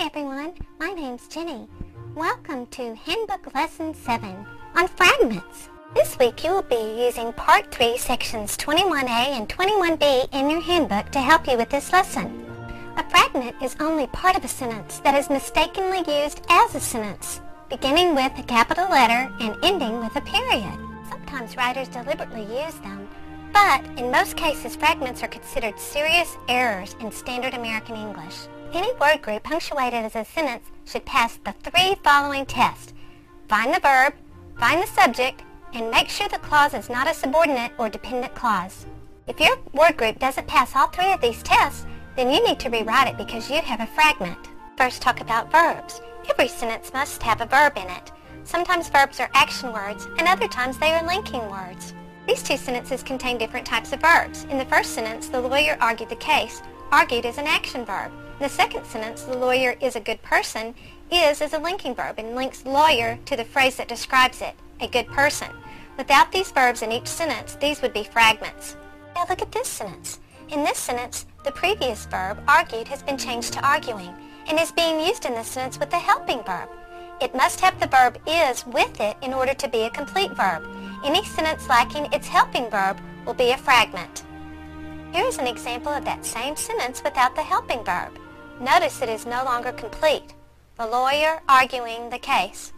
everyone, my name's Jenny. Welcome to Handbook Lesson 7 on fragments. This week you will be using Part 3 Sections 21A and 21B in your handbook to help you with this lesson. A fragment is only part of a sentence that is mistakenly used as a sentence, beginning with a capital letter and ending with a period. Sometimes writers deliberately use them, but in most cases fragments are considered serious errors in standard American English. Any word group punctuated as a sentence should pass the three following tests. Find the verb, find the subject, and make sure the clause is not a subordinate or dependent clause. If your word group doesn't pass all three of these tests, then you need to rewrite it because you have a fragment. First, talk about verbs. Every sentence must have a verb in it. Sometimes verbs are action words, and other times they are linking words. These two sentences contain different types of verbs. In the first sentence, the lawyer argued the case. Argued is an action verb. In the second sentence, the lawyer is a good person, is a linking verb and links lawyer to the phrase that describes it, a good person. Without these verbs in each sentence, these would be fragments. Now look at this sentence. In this sentence, the previous verb, argued, has been changed to arguing and is being used in this sentence with the helping verb. It must have the verb is with it in order to be a complete verb. Any sentence lacking its helping verb will be a fragment. Here is an example of that same sentence without the helping verb. Notice it is no longer complete. The lawyer arguing the case.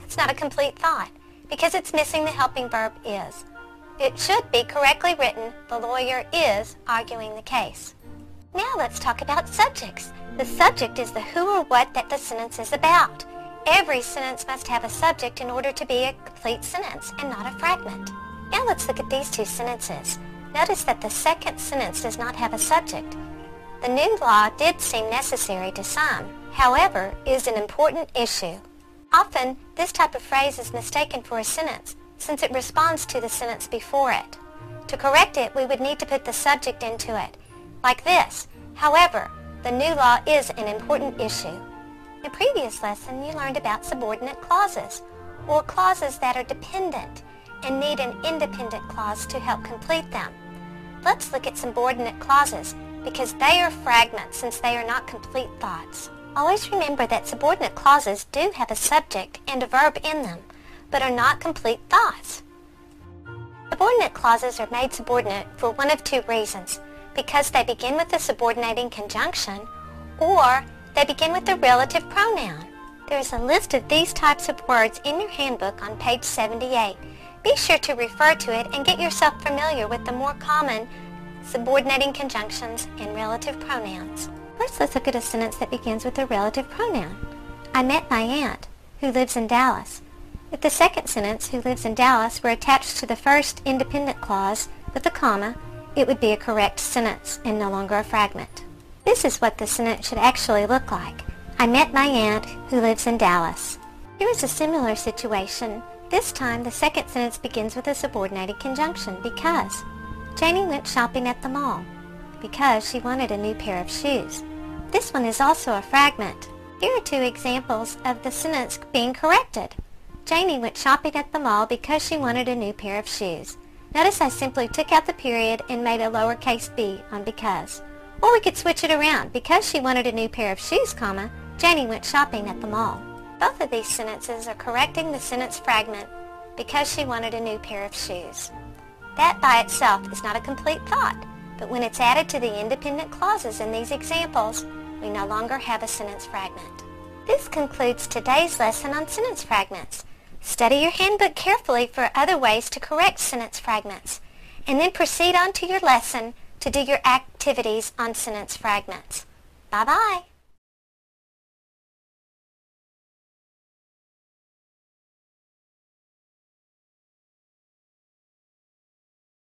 It's not a complete thought because it's missing the helping verb is. It should be correctly written, the lawyer is arguing the case. Now let's talk about subjects. The subject is the who or what that the sentence is about. Every sentence must have a subject in order to be a complete sentence and not a fragment. Now let's look at these two sentences. Notice that the second sentence does not have a subject. The new law did seem necessary to some, however, is an important issue. Often, this type of phrase is mistaken for a sentence since it responds to the sentence before it. To correct it, we would need to put the subject into it, like this. However, the new law is an important issue. In a previous lesson, you learned about subordinate clauses, or clauses that are dependent and need an independent clause to help complete them. Let's look at subordinate clauses because they are fragments since they are not complete thoughts. Always remember that subordinate clauses do have a subject and a verb in them, but are not complete thoughts. Subordinate clauses are made subordinate for one of two reasons, because they begin with a subordinating conjunction or they begin with a relative pronoun. There is a list of these types of words in your handbook on page 78. Be sure to refer to it and get yourself familiar with the more common subordinating conjunctions and relative pronouns. First, let's look at a sentence that begins with a relative pronoun. I met my aunt, who lives in Dallas. If the second sentence, who lives in Dallas, were attached to the first independent clause with a comma, it would be a correct sentence and no longer a fragment. This is what the sentence should actually look like. I met my aunt, who lives in Dallas. Here is a similar situation. This time, the second sentence begins with a subordinated conjunction because Janie went shopping at the mall because she wanted a new pair of shoes. This one is also a fragment. Here are two examples of the sentence being corrected. Janie went shopping at the mall because she wanted a new pair of shoes. Notice I simply took out the period and made a lowercase b on because. Or we could switch it around. Because she wanted a new pair of shoes, comma, Janie went shopping at the mall. Both of these sentences are correcting the sentence fragment because she wanted a new pair of shoes. That by itself is not a complete thought, but when it's added to the independent clauses in these examples, we no longer have a sentence fragment. This concludes today's lesson on sentence fragments. Study your handbook carefully for other ways to correct sentence fragments, and then proceed on to your lesson to do your activities on sentence fragments. Bye-bye.